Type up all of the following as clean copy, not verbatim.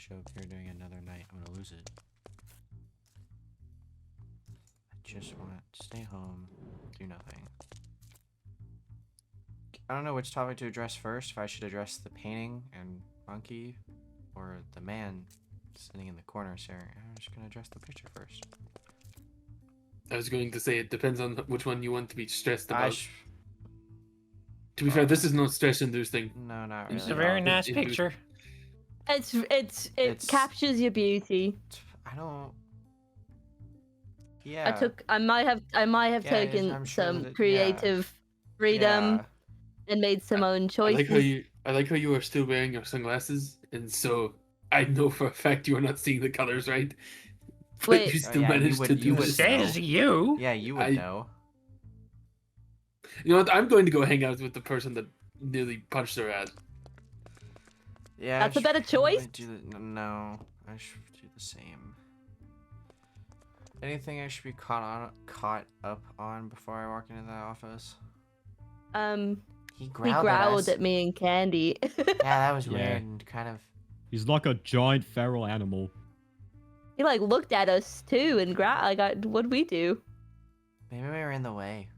show up here during another night, I'm gonna lose it. I just want to stay home, do nothing. I don't know which topic to address first, if I should address the painting and monkey, or the man sitting in the corner staring. I'm just gonna address the picture first. I was going to say it depends on which one you want to be stressed about. To be Oh. fair, this is no stress-inducing. No, not It's really. a very nice picture. It captures your beauty. I don't. Yeah. I might have Yeah, taken I'm sure some that yeah. creative freedom and made some own choices. I like how you are still wearing your sunglasses, and so I know for a fact you are not seeing the colors right. But Wait. you still yeah, managed to do it. Says you. Yeah, you would know. You know what? I'm going to go hang out with the person that nearly punched her ass. Yeah. That's a better choice? No, I should do the same. Anything I should be caught up on before I walk into the office? He growled at me and Candy. Yeah, that was Yeah. weird and kind of. He's like a giant feral animal. He like looked at us too and growled. Like, what'd we do? Maybe we were in the way.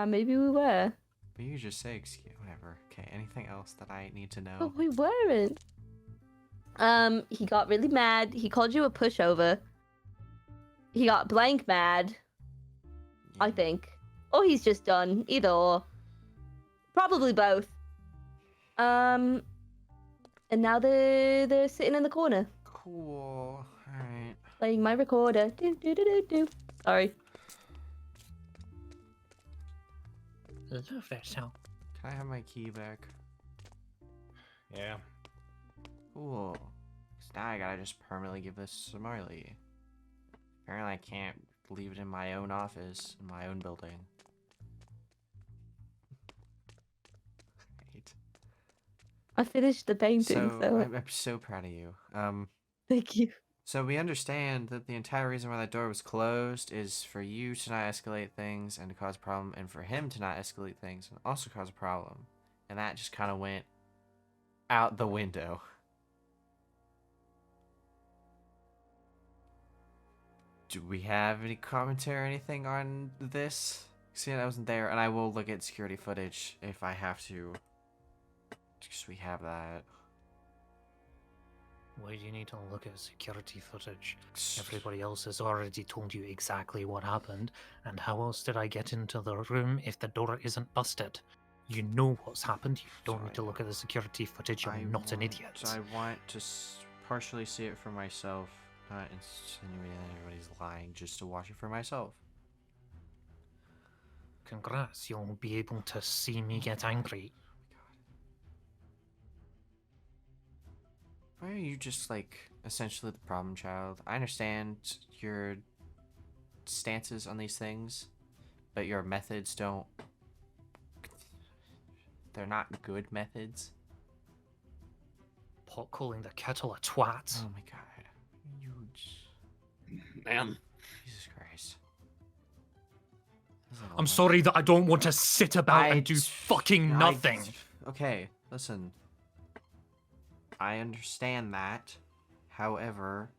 Maybe we were. But you just say excuse, whatever. Okay, anything else that I need to know? But we weren't. He got really mad. He called you a pushover. He got blank mad, I think. Or he's just done. Either or. Probably both. And now they're sitting in the corner. Cool. Alright. Playing my recorder. Do do do do do. Sorry. Love that sound. Can I have my key back? Yeah. Cool. 'Cause now I gotta just permanently give this to Marley. Apparently I can't leave it in my own office, in my own building. Right. I finished the painting, so I'm so proud of you. thank you. So we understand that the entire reason why that door was closed is for you to not escalate things and to cause a problem, and for him to not escalate things and also cause a problem. And that just kind of went out the window. Do we have any commentary or anything on this? See, I wasn't there, and I will look at security footage if I have to. Because we have that. Why do you need to look at security footage? Everybody else has already told you exactly what happened, and how else did I get into the room if the door isn't busted? You know what's happened, you don't need to look at the security footage, you're not an idiot. I want to partially see it for myself, not insinuating that everybody's lying, just to watch it for myself. Congrats, you'll be able to see me get angry. Why are you just, like, essentially the problem child? I understand your stances on these things, but your methods don't... They're not good methods. Pot calling the kettle a twat. Oh my god. You... Man. Jesus Christ. I'm sorry that I don't want to sit about and do fucking nothing. Okay, listen. I understand that. However,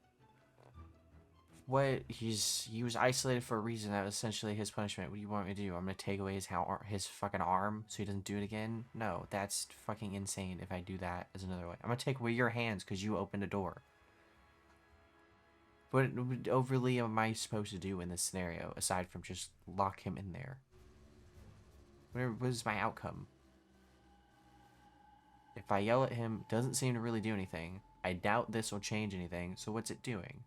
he was isolated for a reason. That was essentially his punishment. What do you want me to do? I'm gonna take away his fucking arm so he doesn't do it again? No, that's fucking insane if I do that as another way. I'm gonna take away your hands because you opened a door. What overly am I supposed to do in this scenario aside from just lock him in there? What is my outcome? If I yell at him, it doesn't seem to really do anything. I doubt this will change anything, so what's it doing?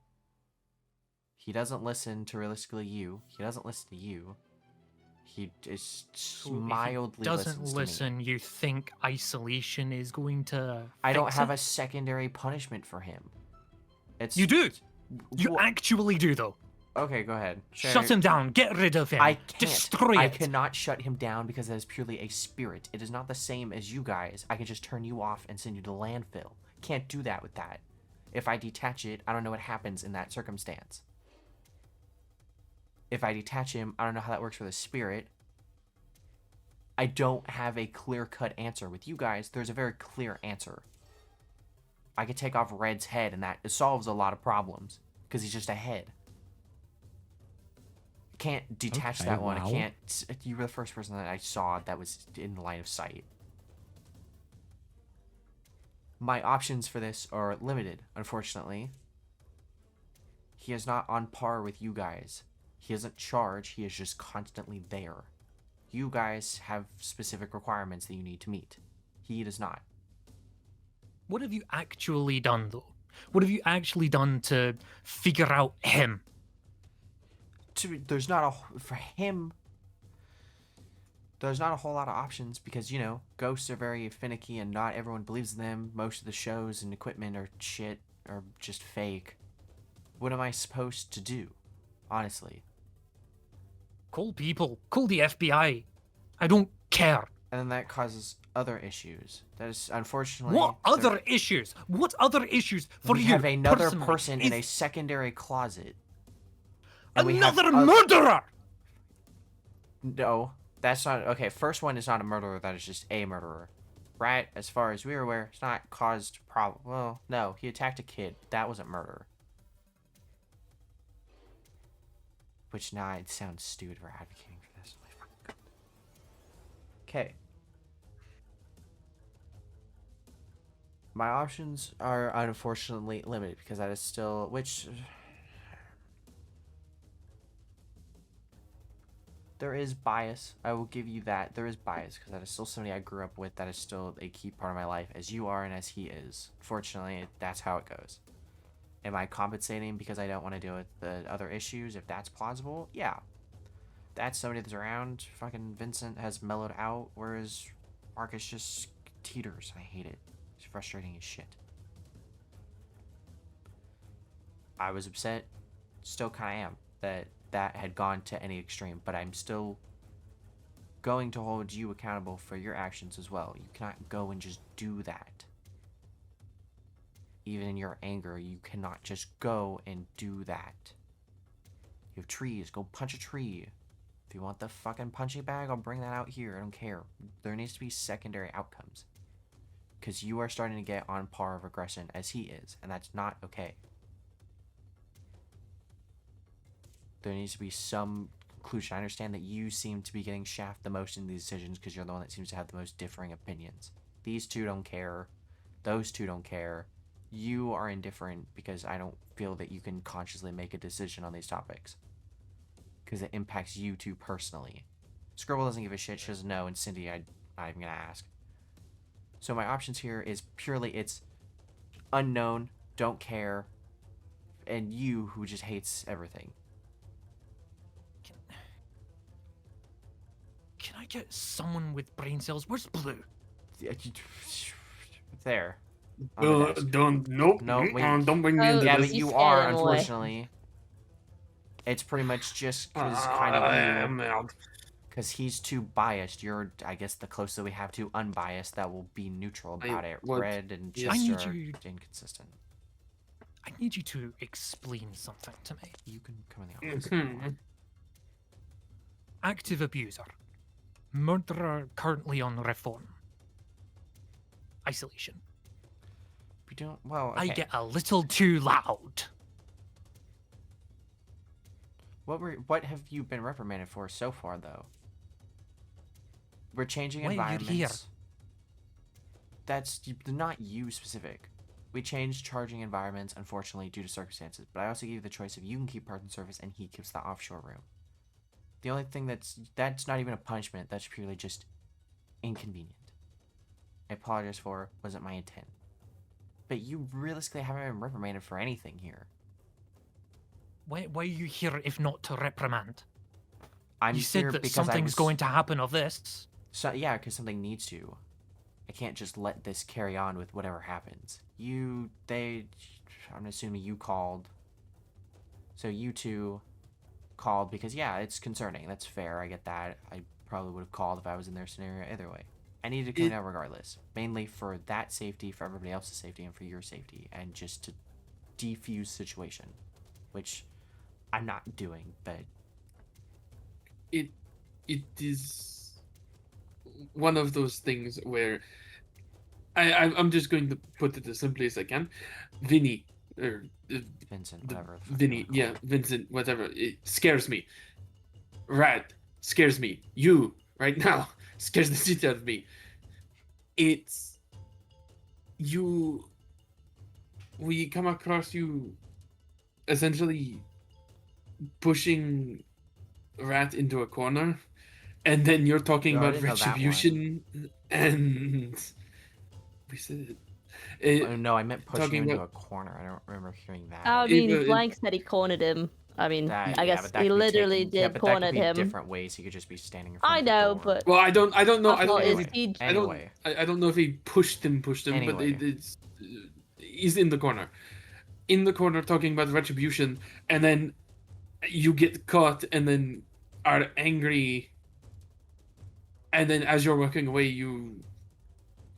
He doesn't listen to realistically you. He doesn't listen to you. He just mildly doesn't listens listen. to me. You think isolation is going to? I don't fix have it? a secondary punishment for him. You do. You actually do, though. Okay, go ahead. Shut him down. Get rid of him. I can't. Destroy it. I cannot shut him down because that is purely a spirit. It is not the same as you guys. I can just turn you off and send you to landfill. Can't do that with that. If I detach it, I don't know what happens in that circumstance. If I detach him, I don't know how that works for the spirit. I don't have a clear-cut answer. With you guys, there's a very clear answer. I could take off Red's head, and that solves a lot of problems. Because he's just a head. I can't detach Okay, that one. wow. I can't... You were the first person that I saw that was in the line of sight. My options for this are limited, unfortunately. He is not on par with you guys. He doesn't charge, he is just constantly there. You guys have specific requirements that you need to meet. He does not. What have you actually done, though? What have you actually done to figure out him? There's not a... For him... There's not a whole lot of options because, you know, ghosts are very finicky and not everyone believes in them. Most of the shows and equipment are shit or just fake. What am I supposed to do? Honestly. Call people. Call the FBI. I don't care. And then that causes other issues. That is, unfortunately... What other issues? What other issues for we you? have another personally? person in a Is secondary closet. And we have another oth- murderer! No, that's not... Okay, first one is not a murderer. That is just a murderer. Right? As far as we were aware, it's not caused problem. Well, no, he attacked a kid. That wasn't murder. Which now it sounds stupid for advocating for this. Okay. My options are unfortunately limited because that is still... Which... There is bias. I will give you that. There is bias because that is still somebody I grew up with. That is still a key part of my life as you are and as he is. Fortunately, that's how it goes. Am I compensating because I don't want to deal with the other issues? If that's plausible, yeah. That's somebody that's around. Fucking Vincent has mellowed out, whereas Marcus just teeters. I hate it. It's frustrating as shit. I was upset. Still kind of am. That had gone to any extreme, but I'm still going to hold you accountable for your actions as well. You cannot go and just do that. Even in your anger, you cannot just go and do that. You have trees, go punch a tree. If you want the fucking punching bag, I'll bring that out here. I don't care. There needs to be secondary outcomes. Because you are starting to get on par of aggression as he is, and that's not okay. There needs to be some conclusion. I understand that you seem to be getting shafted the most in these decisions because you're the one that seems to have the most differing opinions. These two don't care. Those two don't care. You are indifferent because I don't feel that you can consciously make a decision on these topics. Because it impacts you two personally. Scribble doesn't give a shit. She doesn't know. And Cindy, I'm not even going to ask. So my options here is purely it's unknown, don't care, and you who just hates everything. Can I get someone with brain cells? Where's Blue? There. On the desk. Nope. No, wait. Don't bring me Oh, into Yeah, this. but He's you are, scaring away. unfortunately. It's pretty much just because kind I'm of you. out. Because he's too biased. You're, I guess, the closest we have to unbiased that will be neutral about it. what- Red and yes. I need Chester are you- inconsistent. I need you to explain something to me. You can come in the office. Mhm. Active abuser. Murderer currently on reform. Isolation. We don't. Well, okay. I get a little too loud. What have you been reprimanded for so far, though? We're changing Why are you environments. here? That's not you specific. We changed charging environments, unfortunately, due to circumstances. But I also gave you the choice of you can keep parts and service, and he keeps the offshore room. The only thing that's not even a punishment. That's purely just inconvenient. I apologize for. Wasn't my intent. But you realistically haven't been reprimanded for anything here. Why are you here if not to reprimand? I'm You here said that because something's going to happen of this. So yeah, because something needs to. I can't just let this carry on with whatever happens. I'm assuming you called. So you two called because, yeah, it's concerning. That's fair. I get that. I probably would have called if I was in their scenario either way. I needed to come out regardless. Mainly for that safety, for everybody else's safety, and for your safety. And just to defuse the situation. Which I'm not doing, but... It is one of those things where I'm just going to put it as simply as I can. Vinny, or Vincent, whatever. the fuck you Vinny, wanna call yeah, him. Vincent, whatever. It scares me. Rat scares me. You right now scares the shit out of me. It's you. We come across you essentially pushing Rat into a corner, and then you're talking No, I about didn't know that one. retribution, and we said it. Oh, no, I meant pushing talking him into about- a corner. I don't remember hearing that. I It- mean, it- Blank said he cornered him. I mean, That- I yeah, guess but that he could be literally taken- yeah, did but that corner could be him. different ways. He could just be standing in front I of the know, door. but Well, I don't know. I I don't thought know is if he Anyway, I don't know if he pushed him, but Anyway. it's he's in the corner, talking about retribution, and then you get caught, and then are angry, and then as you're walking away, you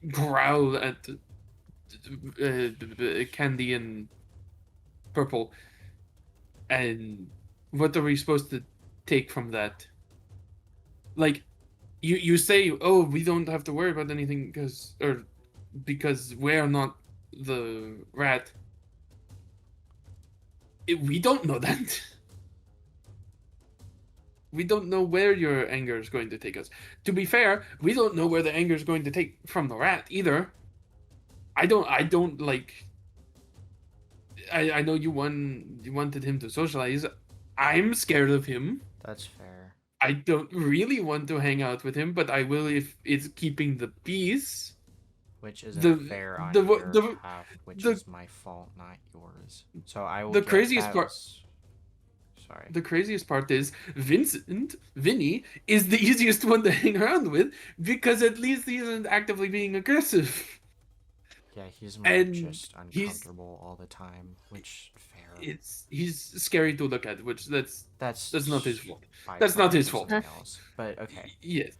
growl at Candy and Purple, and what are we supposed to take from that? Like, you say, oh, we don't have to worry about anything because we're not the rat. We don't know that. We don't know where your anger is going to take us. To be fair, we don't know where the anger is going to take from the rat either. I don't like. I know you wanted him to socialize. I'm scared of him. that's fair. I don't really want to hang out with him, but I will if it's keeping the peace. Which The- isn't fair on the- your the- half, which the- is my fault, not yours. So I will The get craziest that part- was- Sorry. The craziest part is Vinny, is the easiest one to hang around with because at least he isn't actively being aggressive. Yeah, he's more and just he's- uncomfortable all the time, which fair. He's scary to look at, which that's That's not his fault. by That's not far his something fault. else. But okay. Yes.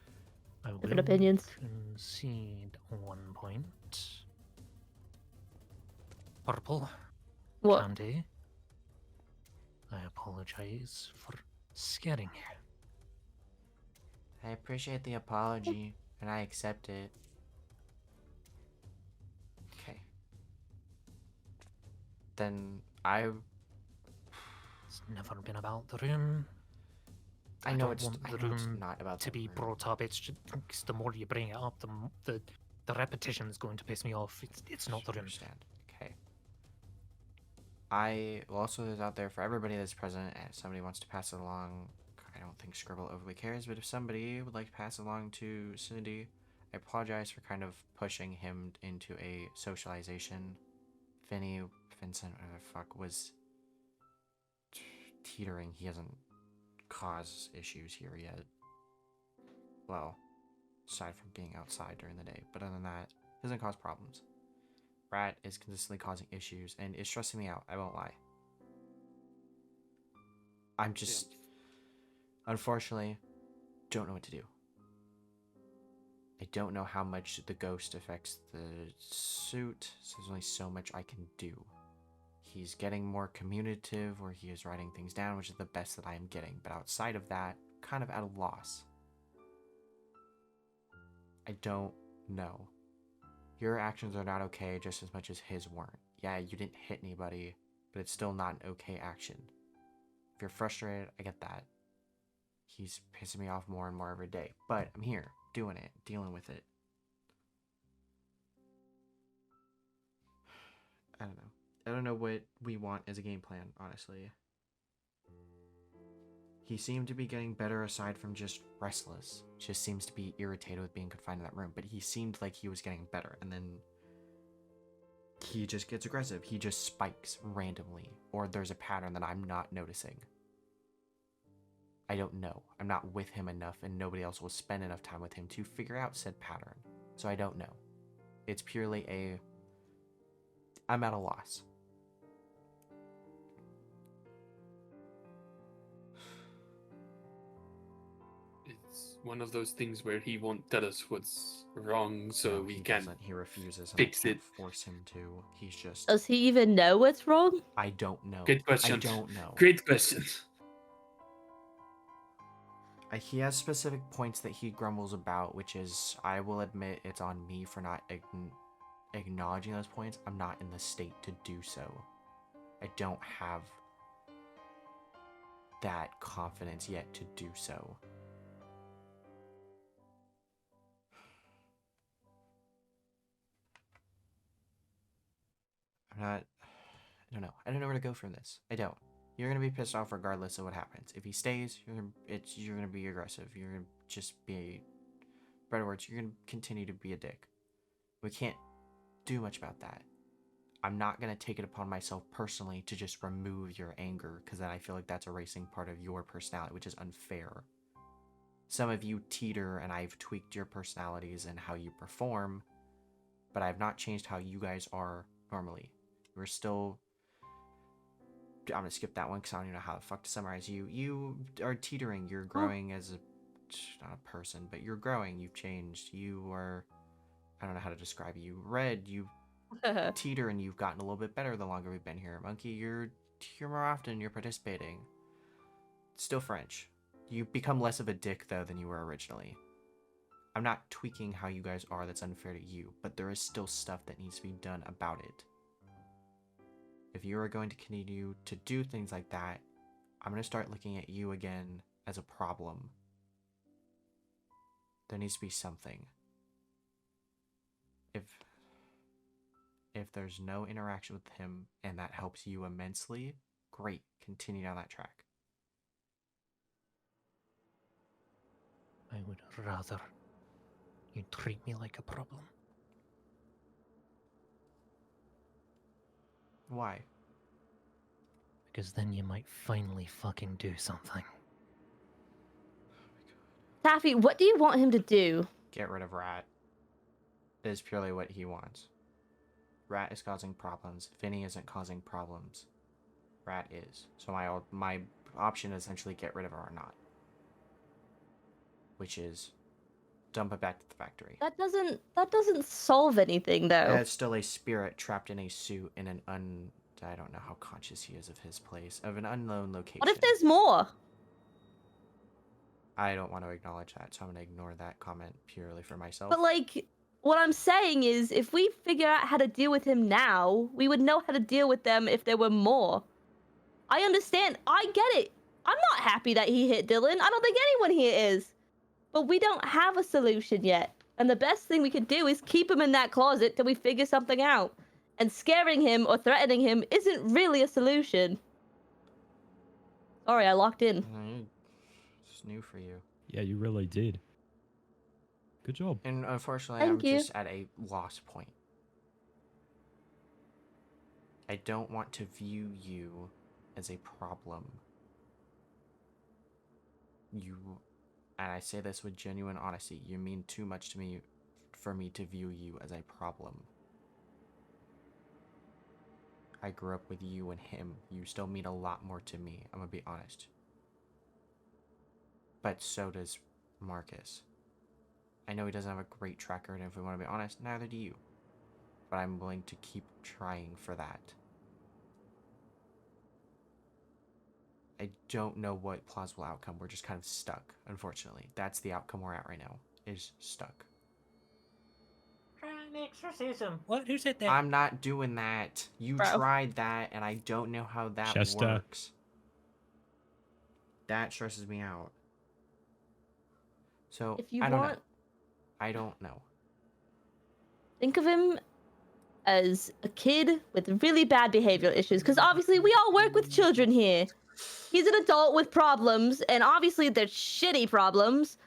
I different will opinions. concede 1 point. Purple. What? Candy. I apologize for scaring you. I appreciate the apology, and I accept it. Okay. Then It's never been about the room. I know don't it's want I the know it's room not about to the be room. brought up. It's just 'cause the more you bring it up, the repetition is going to piss me off. It's not the room. Understand. Okay. I will also is out there for everybody that's present, and if somebody wants to pass it along, I don't think Scribble overly cares, but if somebody would like to pass it along to Cindy, I apologize for kind of pushing him into a socialization. Vincent, whatever the fuck, was teetering. He hasn't caused issues here yet. Well, aside from being outside during the day, but other than that, doesn't cause problems. Rat is consistently causing issues and is stressing me out, I won't lie. I'm just, unfortunately, don't know what to do. I don't know how much the ghost affects the suit, so there's only so much I can do. He's getting more communicative, where he is writing things down, which is the best that I am getting, but outside of that, kind of at a loss. I don't know. Your actions are not okay just as much as his weren't. Yeah, you didn't hit anybody, but it's still not an okay action. If you're frustrated, I get that. He's pissing me off more and more every day, but I'm here, doing it, dealing with it. I don't know. I don't know what we want as a game plan, honestly. He seemed to be getting better aside from just restless. Just seems to be irritated with being confined in that room, but he seemed like he was getting better, and then he just gets aggressive. He just spikes randomly, or there's a pattern that I'm not noticing. I don't know. I'm not with him enough, and nobody else will spend enough time with him to figure out said pattern. So I don't know. It's purely I'm at a loss. It's one of those things where he won't tell us what's wrong, so No, we he can. doesn't. He refuses, and fix I can't it. force him to. He's just. Does he even know what's wrong? I don't know. Good question. I don't know. Great question. He has specific points that he grumbles about, which is, I will admit, it's on me for not acknowledging those points, I'm not in the state to do so. I don't have that confidence yet to do so. I don't know. I don't know where to go from this. I don't. You're gonna be pissed off regardless of what happens. If he stays, you're gonna be aggressive. You're gonna just be, better words, you're gonna continue to be a dick. We can't do much about that. I'm not gonna take it upon myself personally to just remove your anger, because then I feel like that's erasing part of your personality, which is unfair. Some of you teeter, and I've tweaked your personalities and how you perform, but I've not changed how you guys are normally. We're still... I'm gonna skip that one because I don't even know how the fuck to summarize you. You are teetering. You're growing as a... not a person, but you're growing. You've changed. You are... I don't know how to describe you. Red, you teeter and you've gotten a little bit better the longer we've been here. Monkey, you're here more often. You're participating. Still French. You become less of a dick, though, than you were originally. I'm not tweaking how you guys are that's unfair to you, but there is still stuff that needs to be done about it. If you are going to continue to do things like that, I'm going to start looking at you again as a problem. There needs to be something. If there's no interaction with him and that helps you immensely, great, continue down that track. I would rather you treat me like a problem. Why? Because then you might finally fucking do something. Taffy, what do you want him to do? Get rid of Rat. It is purely what he wants. Rat is causing problems. Vinny isn't causing problems. Rat is. So my option is essentially get rid of her or not. Which is dump it back to the factory. That doesn't solve anything though. It's still a spirit trapped in a suit in an I don't know how conscious he is of his place, of an unknown location. What if there's more? I don't want to acknowledge that, so I'm going to ignore that comment purely for myself. But like, what I'm saying is, if we figure out how to deal with him now, we would know how to deal with them if there were more. I understand. I get it. I'm not happy that he hit Dylan. I don't think anyone here is. But we don't have a solution yet. And the best thing we can do is keep him in that closet till we figure something out. And scaring him or threatening him isn't really a solution. Sorry, I locked in. It's new for you. Yeah, you really did. Good job. And unfortunately, Thank I'm you. just at a lost point. I don't want to view you as a problem. And I say this with genuine honesty, you mean too much to me for me to view you as a problem. I grew up with you and him. You still mean a lot more to me, I'm gonna be honest. But so does Marcus. I know he doesn't have a great track record, and if we want to be honest, neither do you. But I'm willing to keep trying for that. I don't know what plausible outcome. We're just kind of stuck, unfortunately. That's the outcome we're at right now, is stuck. Try an exorcism. What? Who said that? I'm not doing that. You Bro. tried that, and I don't know how that Chester. works. That stresses me out. So, If you I don't want, know. I don't know. think of him as a kid with really bad behavioral issues. Because obviously we all work with children here. He's an adult with problems, and obviously they're shitty problems.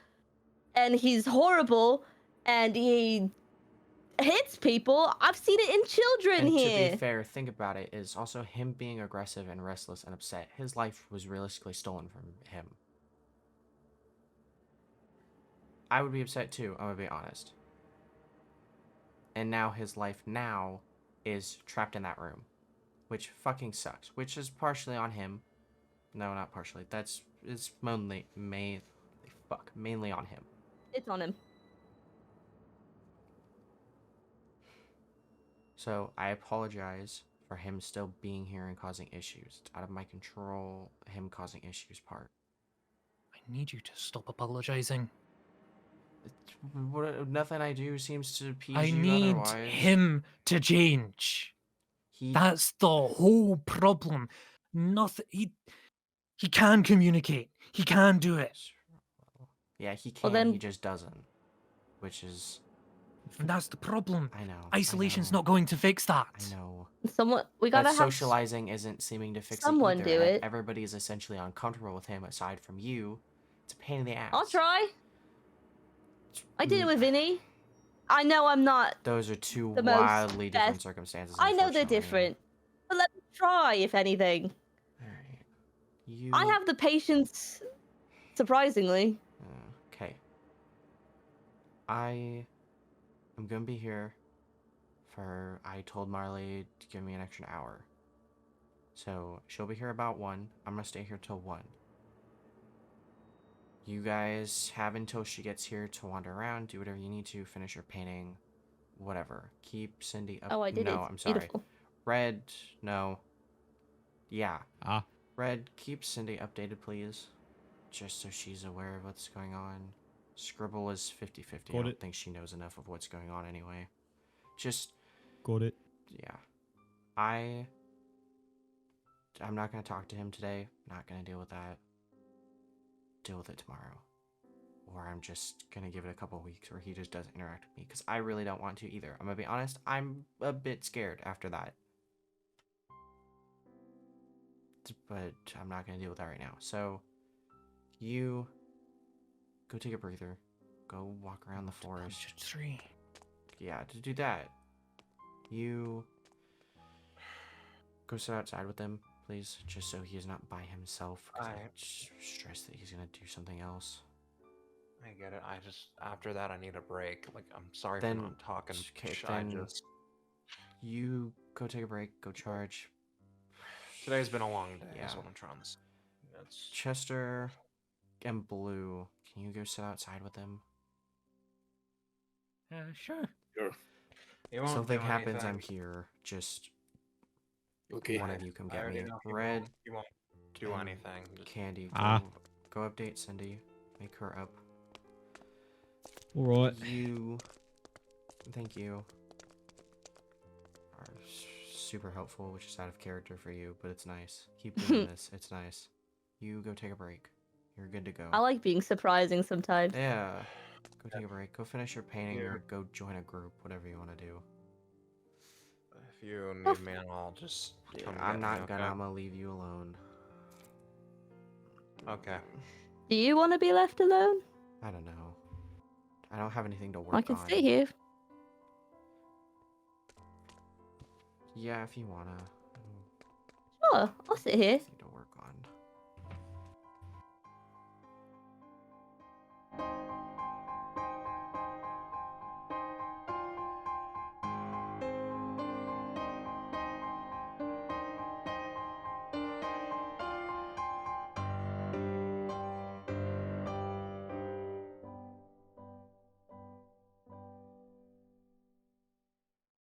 And he's horrible, and he hits people. I've seen it in children And here. to be fair, think about it, is also him being aggressive and restless and upset. His life was realistically stolen from him. I would be upset too, I'm gonna be honest. And now his life now is trapped in that room. Which fucking sucks. Which is partially on him. No, not partially. It's mainly on him. It's on him. So I apologize for him still being here and causing issues. It's out of my control, him causing issues part. I need you to stop apologizing. Nothing I do seems to appease I you need otherwise. him to change. He That's the whole problem. Nothing. He can communicate. He can do it. Yeah, he can. Well, then- He just doesn't. Which is, And that's the problem. I know. Isolation's I know, not going to fix that. I know. We But gotta have socializing isn't seeming to fix someone it do either. it. Everybody is essentially uncomfortable with him aside from you. It's a pain in the ass. I'll try. I did it with Vinny. I know I'm not. Those are two the most wildly different best- circumstances. I know they're unfortunately. different, but let me try. If anything, Alright. You. I have the patience. Surprisingly. Okay. I am gonna be here for. I told Marley to give me an extra hour. So she'll be here about 1. I'm gonna stay here till 1. You guys have until she gets here to wander around, do whatever you need to, finish your painting, whatever. Keep Cindy up. Oh, I did it. No, I'm sorry. Beautiful. Red, no. Yeah. Ah. Red, keep Cindy updated, please. Just so she's aware of what's going on. Scribble is 50-50. I Got don't it. think she knows enough of what's going on anyway. Just, Got it. yeah. I'm not going to talk to him today. Not going to deal with that. Deal with it tomorrow. Or I'm just going to give it a couple weeks where he just doesn't interact with me. Because I really don't want to either. I'm going to be honest. I'm a bit scared after that. But I'm not going to deal with that right now. So, you go take a breather. Go walk around the forest. 3. Yeah, to do that, you go sit outside with him, please, just so he is not by himself. 'Cause I'm stressed that he's gonna do something else. I get it. I just after that I need a break. Like I'm sorry Then- for not talking. okay, I then- just You go take a break, go charge. today's been a long day. Yeah. Is what I'm trying to say. That's Chester and Blue, can you go sit outside with them? Sure. You won't Something do happens, I'm anything. here. Just Okay. one of you come I get already me. know Red, you won't do and anything. Just- Candy, go, Ah. go update Cindy. Make her up. All right. You, thank you, are super helpful, which is out of character for you, but it's nice. Keep doing this. It's nice. You go take a break. You're good to go. I like being surprising sometimes. Yeah. Go take a break. Go finish your painting Yeah. or go join a group, whatever you want to do. If you need me, I'll just come I'm get not me, gonna. okay? I'm gonna leave you alone. Okay. Do you want to be left alone? I don't know. I don't have anything to work I can on. stay here. Yeah, if you wanna. Sure, I'll sit here. Nothing to work on.